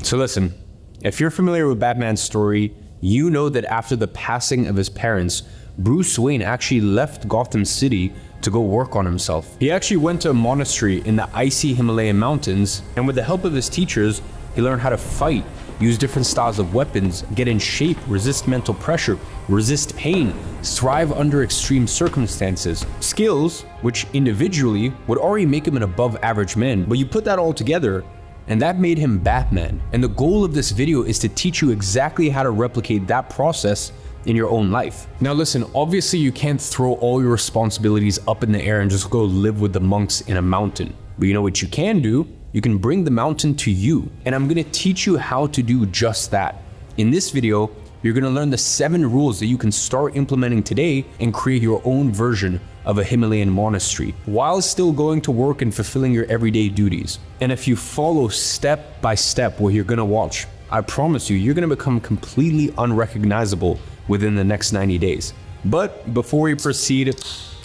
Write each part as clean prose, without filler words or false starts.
So listen, if you're familiar with Batman's story, you know that after the passing of his parents, Bruce Wayne actually left Gotham City to go work on himself. He actually went to a monastery in the icy Himalayan mountains, and with the help of his teachers, he learned how to fight, use different styles of weapons, get in shape, resist mental pressure, resist pain, thrive under extreme circumstances. Skills which individually would already make him an above average man, but you put that all together and that made him Batman. And the goal of this video is to teach you exactly how to replicate that process in your own life. Now listen, obviously you can't throw all your responsibilities up in the air and just go live with the monks in a mountain. But you know what you can do? You can bring the mountain to you. And I'm gonna teach you how to do just that. In this video, you're gonna learn the 7 rules that you can start implementing today and create your own version of a Himalayan monastery while still going to work and fulfilling your everyday duties. And if you follow step by step what you're gonna watch, I promise you, you're gonna become completely unrecognizable within the next 90 days. But before we proceed,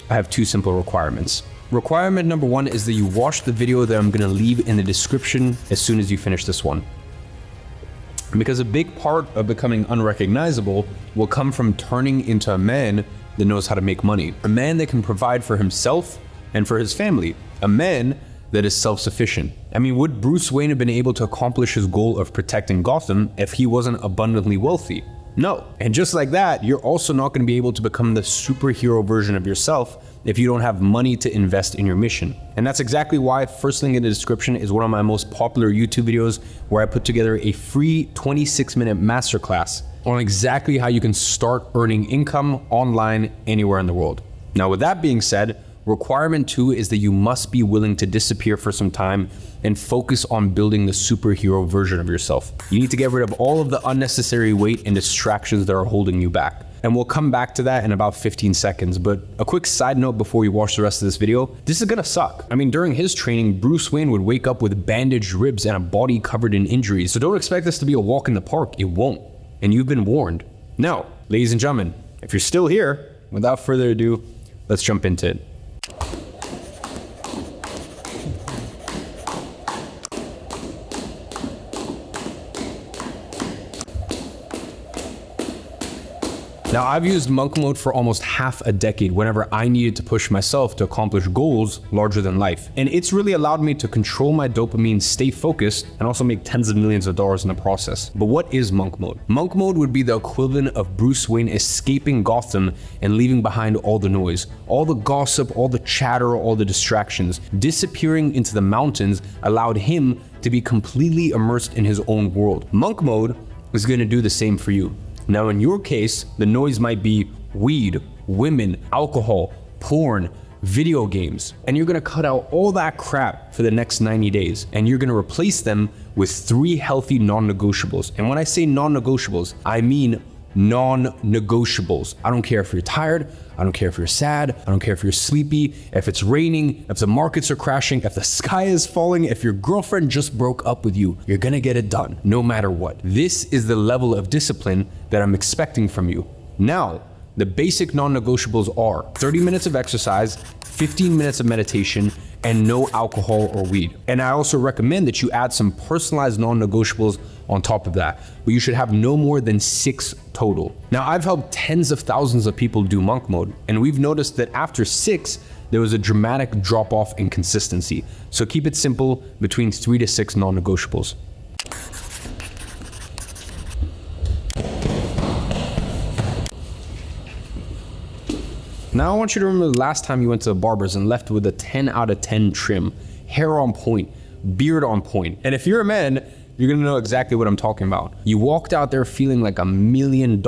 I have 2 simple requirements. Requirement number 1 is that you watch the video that I'm gonna leave in the description as soon as you finish this one. Because a big part of becoming unrecognizable will come from turning into a man that knows how to make money. A man that can provide for himself and for his family. A man that is self-sufficient. I mean, would Bruce Wayne have been able to accomplish his goal of protecting Gotham if he wasn't abundantly wealthy? No. And just like that, you're also not going to be able to become the superhero version of yourself if you don't have money to invest in your mission. And that's exactly why first link in the description is one of my most popular YouTube videos where I put together a free 26-minute masterclass on exactly how you can start earning income online anywhere in the world. Now, with that being said, requirement 2 is that you must be willing to disappear for some time and focus on building the superhero version of yourself. You need to get rid of all of the unnecessary weight and distractions that are holding you back. And we'll come back to that in about 15 seconds. But a quick side note before we watch the rest of this video, this is gonna suck. I mean, during his training, Bruce Wayne would wake up with bandaged ribs and a body covered in injuries. So don't expect this to be a walk in the park. It won't. And you've been warned. Now, ladies and gentlemen, if you're still here, without further ado, let's jump into it. Now, I've used monk mode for almost half a decade whenever I needed to push myself to accomplish goals larger than life. And it's really allowed me to control my dopamine, stay focused, and also make tens of millions of dollars in the process. But what is monk mode? Monk mode would be the equivalent of Bruce Wayne escaping Gotham and leaving behind all the noise, all the gossip, all the chatter, all the distractions. Disappearing into the mountains allowed him to be completely immersed in his own world. Monk mode is going to do the same for you. Now, in your case, the noise might be weed, women, alcohol, porn, video games, and you're gonna cut out all that crap for the next 90 days, and you're gonna replace them with 3 healthy non-negotiables. And when I say non-negotiables, I mean non-negotiables. I don't care if you're tired, I don't care if you're sad, I don't care if you're sleepy, if it's raining, if the markets are crashing, if the sky is falling, if your girlfriend just broke up with you, you're gonna get it done, no matter what. This is the level of discipline that I'm expecting from you. Now, the basic non-negotiables are 30 minutes of exercise, 15 minutes of meditation, and no alcohol or weed. And I also recommend that you add some personalized non-negotiables on top of that, but you should have no more than 6 total. Now, I've helped tens of thousands of people do monk mode, and we've noticed that after 6, there was a dramatic drop off in consistency. So keep it simple, between 3 to 6 non-negotiables. Now I want you to remember the last time you went to the barber's and left with a 10 out of 10 trim, hair on point, beard on point. And if you're a man, you're gonna know exactly what I'm talking about. You walked out there feeling like $1 million,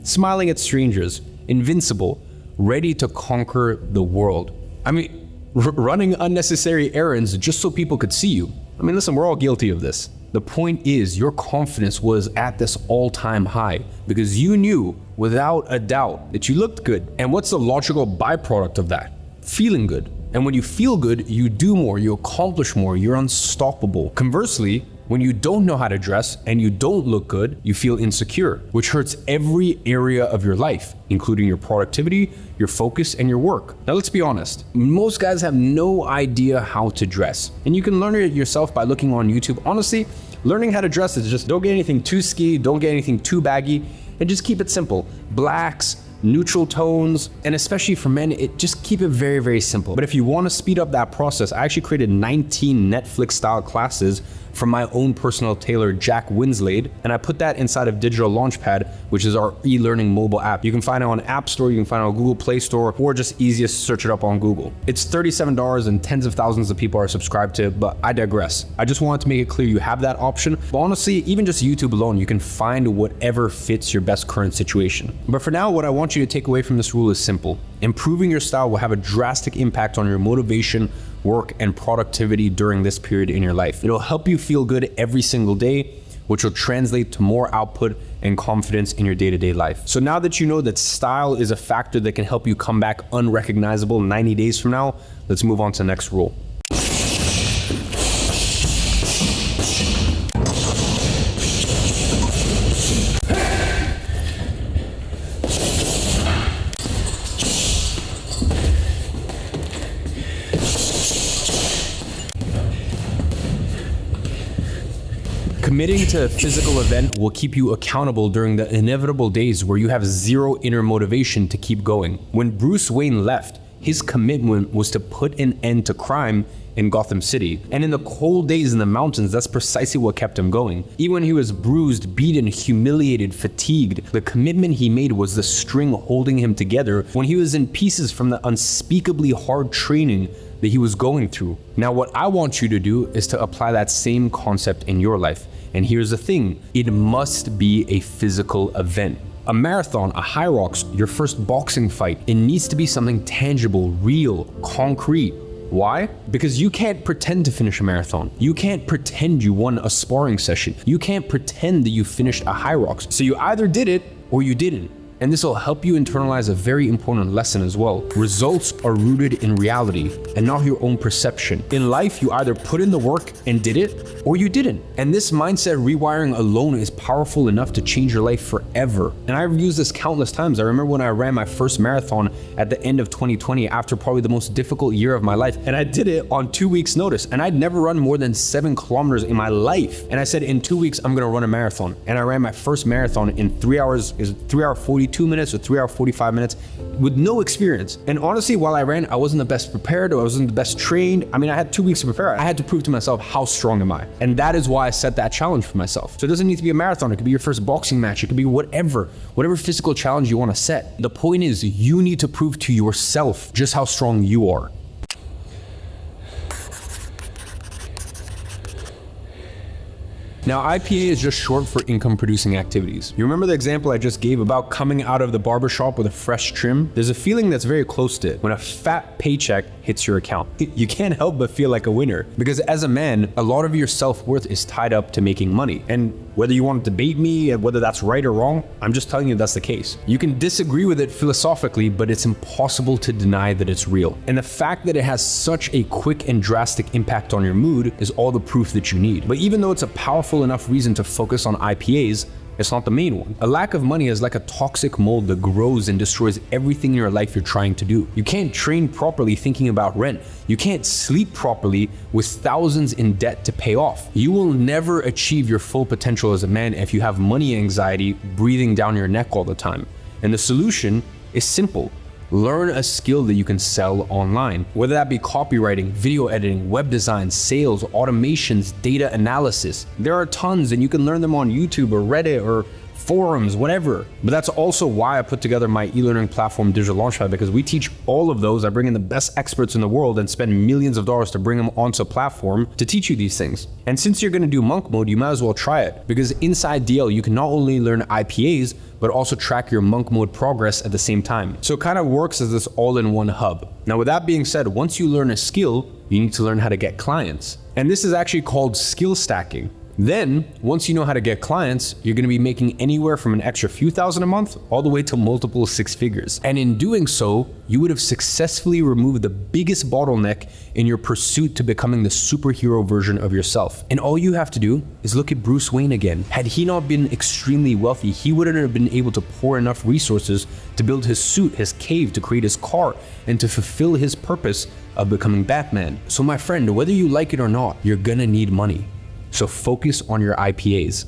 smiling at strangers, invincible, ready to conquer the world. I mean, running unnecessary errands just so people could see you. I mean, listen, we're all guilty of this. The point is, your confidence was at this all-time high because you knew without a doubt that you looked good. And what's the logical byproduct of that? Feeling good. And when you feel good, you do more, you accomplish more, you're unstoppable. Conversely, when you don't know how to dress and you don't look good, you feel insecure, which hurts every area of your life, including your productivity, your focus, and your work. Now, let's be honest. Most guys have no idea how to dress, and you can learn it yourself by looking on YouTube. Honestly, Learning how to dress is just don't get anything too ski, don't get anything too baggy, and just keep it simple. Blacks, neutral tones, and especially for men, just keep it very, very simple. But if you want to speed up that process, I actually created 19 Netflix style classes from my own personal tailor, Jack Winslade, and I put that inside of Digital Launchpad, which is our e-learning mobile app. You can find it on App Store, you can find it on Google Play Store, or just easiest search it up on Google. It's $37 and tens of thousands of people are subscribed to it, but I digress. I just wanted to make it clear you have that option. But honestly, even just YouTube alone, you can find whatever fits your best current situation. But for now, what I want you to take away from this rule is simple. Improving your style will have a drastic impact on your motivation, work, and productivity during this period in your life. It'll help you feel good every single day, which will translate to more output and confidence in your day-to-day life. So now that you know that style is a factor that can help you come back unrecognizable 90 days from now, let's move on to the next rule. Committing to a physical event will keep you accountable during the inevitable days where you have zero inner motivation to keep going. When Bruce Wayne left, his commitment was to put an end to crime in Gotham City. And in the cold days in the mountains, that's precisely what kept him going. Even when he was bruised, beaten, humiliated, fatigued, the commitment he made was the string holding him together when he was in pieces from the unspeakably hard training that he was going through. Now, what I want you to do is to apply that same concept in your life. And here's the thing, it must be a physical event. A marathon, a high rocks, your first boxing fight, it needs to be something tangible, real, concrete. Why? Because you can't pretend to finish a marathon. You can't pretend you won a sparring session. You can't pretend that you finished a high rocks. So you either did it or you didn't. And this will help you internalize a very important lesson as well. Results are rooted in reality and not your own perception. In life, you either put in the work and did it, or you didn't. And this mindset rewiring alone is powerful enough to change your life forever. And I've used this countless times. I remember when I ran my first marathon at the end of 2020 after probably the most difficult year of my life. And I did it on 2 weeks notice. And I'd never run more than 7 kilometers in my life. And I said, in 2 weeks, I'm gonna run a marathon. And I ran my first marathon in 3 hours, 3 hour 42 minutes or 3 hour 45 minutes with no experience. And honestly, while I ran, I wasn't the best prepared or I wasn't the best trained. I mean, I had 2 weeks to prepare. I had to prove to myself, how strong am I? And that is why I set that challenge for myself. So it doesn't need to be a marathon. It could be your first boxing match. It could be whatever physical challenge you want to set. The point is, you need to prove to yourself just how strong you are. Now, IPA is just short for income producing activities. You remember the example I just gave about coming out of the barbershop with a fresh trim? There's a feeling that's very close to it when a fat paycheck hits your account. You can't help but feel like a winner, because as a man, a lot of your self-worth is tied up to making money. And whether you want to debate me, whether that's right or wrong, I'm just telling you that's the case. You can disagree with it philosophically, but it's impossible to deny that it's real. And the fact that it has such a quick and drastic impact on your mood is all the proof that you need. But even though it's a powerful enough reason to focus on IPAs, it's not the main one. A lack of money is like a toxic mold that grows and destroys everything in your life you're trying to do. You can't train properly thinking about rent. You can't sleep properly with thousands in debt to pay off. You will never achieve your full potential as a man if you have money anxiety breathing down your neck all the time. And the solution is simple. Learn a skill that you can sell online, whether that be copywriting, video editing, web design, sales, automations, data analysis. There are tons, and you can learn them on YouTube or Reddit or forums, whatever. But that's also why I put together my e-learning platform, Digital Launchpad, because we teach all of those. I bring in the best experts in the world and spend millions of dollars to bring them onto a platform to teach you these things. And since you're gonna do monk mode, you might as well try it, because inside DL, you can not only learn IPAs, but also track your monk mode progress at the same time. So it kind of works as this all-in-one hub. Now, with that being said, once you learn a skill, you need to learn how to get clients. And this is actually called skill stacking. Then, once you know how to get clients, you're gonna be making anywhere from an extra few thousand a month all the way to multiple 6 figures. And in doing so, you would have successfully removed the biggest bottleneck in your pursuit to becoming the superhero version of yourself. And all you have to do is look at Bruce Wayne again. Had he not been extremely wealthy, he wouldn't have been able to pour enough resources to build his suit, his cave, to create his car, and to fulfill his purpose of becoming Batman. So my friend, whether you like it or not, you're gonna need money. So focus on your IPAs.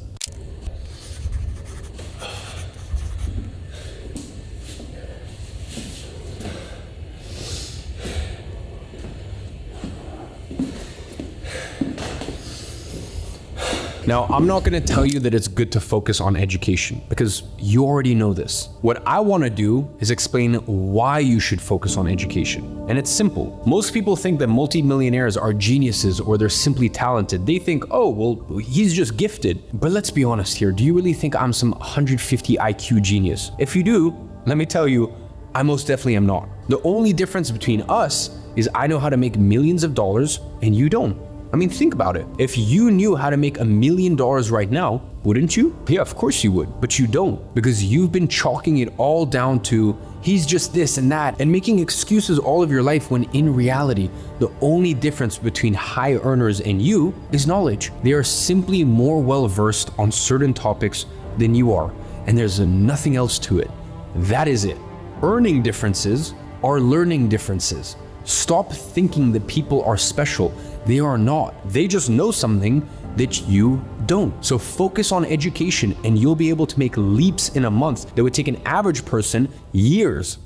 Now, I'm not gonna tell you that it's good to focus on education because you already know this. What I wanna do is explain why you should focus on education. And it's simple. Most people think that multimillionaires are geniuses or they're simply talented. They think, oh, well, he's just gifted. But let's be honest here. Do you really think I'm some 150 IQ genius? If you do, let me tell you, I most definitely am not. The only difference between us is I know how to make millions of dollars and you don't. I mean, think about it. If you knew how to make $1 million right now, wouldn't you? Yeah, of course you would, but you don't, because you've been chalking it all down to he's just this and that and making excuses all of your life, when in reality, the only difference between high earners and you is knowledge. They are simply more well-versed on certain topics than you are, and there's nothing else to it. That is it. Earning differences are learning differences. Stop thinking that people are special. They are not. They just know something that you don't. So focus on education and you'll be able to make leaps in a month that would take an average person years.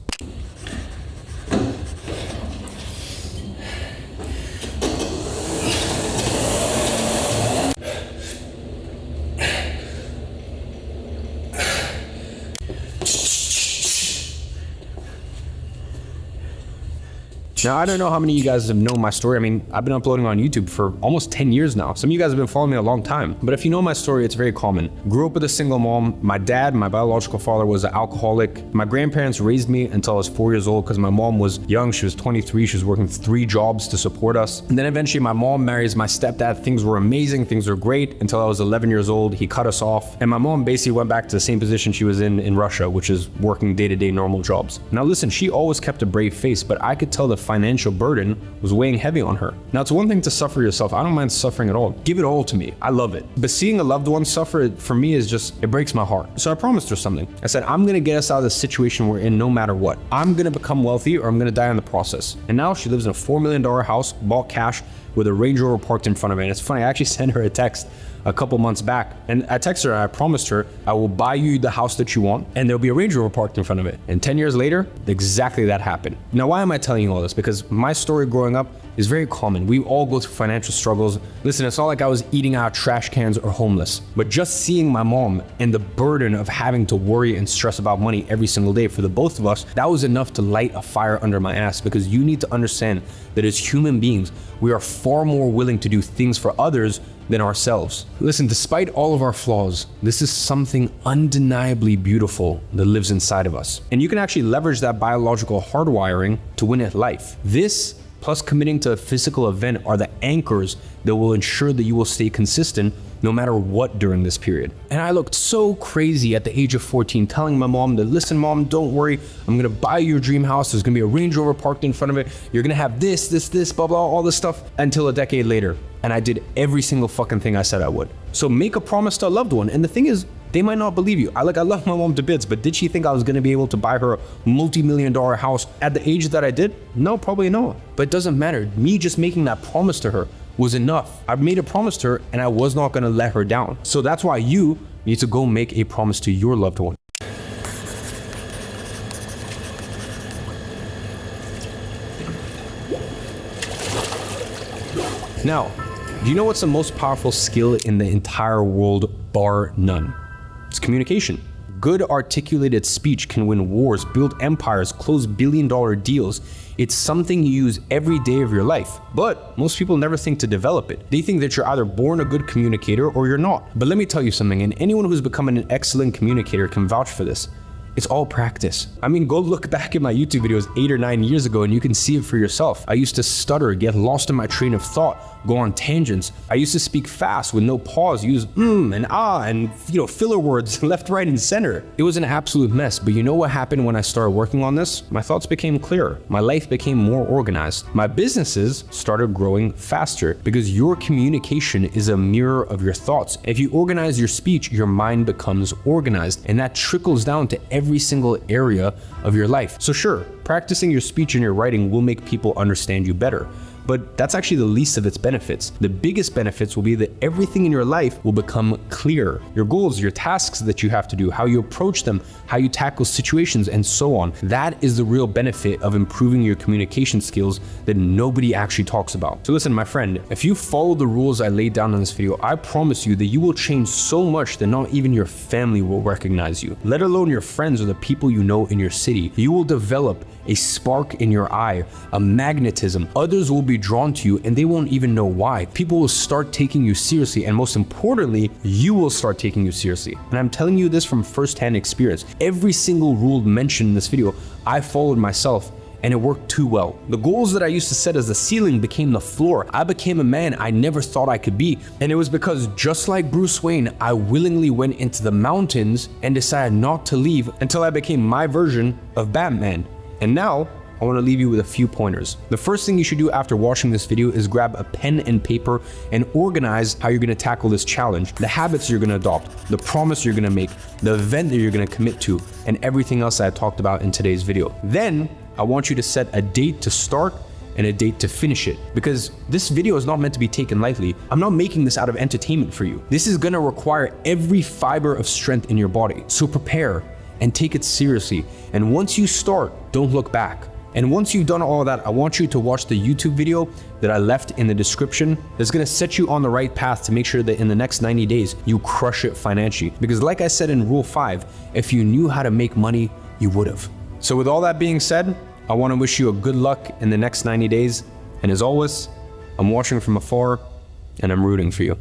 Now, I don't know how many of you guys have known my story. I mean, I've been uploading on YouTube for almost 10 years now. Some of you guys have been following me a long time. But if you know my story, it's very common. Grew up with a single mom. My dad, my biological father, was an alcoholic. My grandparents raised me until I was 4 years old because my mom was young. She was 23. She was working 3 jobs to support us. And then eventually my mom marries my stepdad. Things were amazing. Things were great until I was 11 years old. He cut us off. And my mom basically went back to the same position she was in Russia, which is working day-to-day normal jobs. Now listen, she always kept a brave face, but I could tell the financial burden was weighing heavy on her. Now, it's one thing to suffer yourself. I don't mind suffering at all. Give it all to me. I love it. But seeing a loved one suffer, for me, is just, it breaks my heart. So I promised her something. I said, I'm gonna get us out of the situation we're in no matter what. I'm gonna become wealthy or I'm gonna die in the process. And now she lives in a $4 million house, bought cash, with a Range Rover parked in front of it. And it's funny, I actually sent her a text a couple months back, and I texted her, I promised her, I will buy you the house that you want, and there'll be a Range Rover parked in front of it. And 10 years later, exactly that happened. Now, why am I telling you all this? Because my story growing up is very common. We all go through financial struggles. Listen, it's not like I was eating out of trash cans or homeless, but just seeing my mom and the burden of having to worry and stress about money every single day for the both of us, that was enough to light a fire under my ass, because you need to understand that as human beings, we are far more willing to do things for others than ourselves. Listen, despite all of our flaws, this is something undeniably beautiful that lives inside of us. And you can actually leverage that biological hardwiring to win at life. This, plus committing to a physical event, are the anchors that will ensure that you will stay consistent no matter what during this period. And I looked so crazy at the age of 14, telling my mom that, listen, mom, don't worry, I'm gonna buy you your dream house. There's gonna be a Range Rover parked in front of it. You're gonna have this, blah, blah, all this stuff, until a decade later. And I did every single fucking thing I said I would. So make a promise to a loved one. And the thing is, they might not believe you. I love my mom to bits, but did she think I was gonna be able to buy her a multi-million-dollar house at the age that I did? No, probably not. But it doesn't matter. Me just making that promise to her was enough. I made a promise to her and I was not gonna let her down. So that's why you need to go make a promise to your loved one. Now, do you know what's the most powerful skill in the entire world, bar none? It's communication. Good articulated speech can win wars, build empires, close billion-dollar deals. It's something you use every day of your life, but most people never think to develop it. They think that you're either born a good communicator or you're not. But let me tell you something, and anyone who's becoming an excellent communicator can vouch for this. It's all practice. I mean, go look back at my YouTube videos 8 or 9 years ago and you can see it for yourself. I used to stutter, get lost in my train of thought, go on tangents. I used to speak fast with no pause, use and ah and filler words left, right, and center. It was an absolute mess, but you know what happened when I started working on this? My thoughts became clearer. My life became more organized. My businesses started growing faster because your communication is a mirror of your thoughts. If you organize your speech, your mind becomes organized, and that trickles down to every single area of your life. So sure, practicing your speech and your writing will make people understand you better. but that's actually the least of its benefits. The biggest benefits will be that everything in your life will become clear. Your goals, your tasks that you have to do, how you approach them, how you tackle situations, and so on. That is the real benefit of improving your communication skills that nobody actually talks about. So listen, my friend, if you follow the rules I laid down in this video, I promise you that you will change so much that not even your family will recognize you, let alone your friends or the people you know in your city. You will develop a spark in your eye, a magnetism. Others will be drawn to you and they won't even know why. People will start taking you seriously, and most importantly, you will start taking you seriously. And I'm telling you this from firsthand experience. Every single rule mentioned in this video, I followed myself, and it worked too well. The goals that I used to set as the ceiling became the floor. I became a man I never thought I could be. And it was because, just like Bruce Wayne, I willingly went into the mountains and decided not to leave until I became my version of Batman. And now, I want to leave you with a few pointers. The first thing you should do after watching this video is grab a pen and paper and organize how you're going to tackle this challenge, the habits you're going to adopt, the promise you're going to make, the event that you're going to commit to, and everything else I talked about in today's video. Then, I want you to set a date to start and a date to finish it, because this video is not meant to be taken lightly. I'm not making this out of entertainment for you. This is going to require every fiber of strength in your body. So prepare and take it seriously. And once you start, don't look back. And once you've done all of that, I want you to watch the YouTube video that I left in the description that's going to set you on the right path to make sure that in the next 90 days, you crush it financially. Because like I said in Rule 5, if you knew how to make money, you would have. So with all that being said, I want to wish you a good luck in the next 90 days. And as always, I'm watching from afar and I'm rooting for you.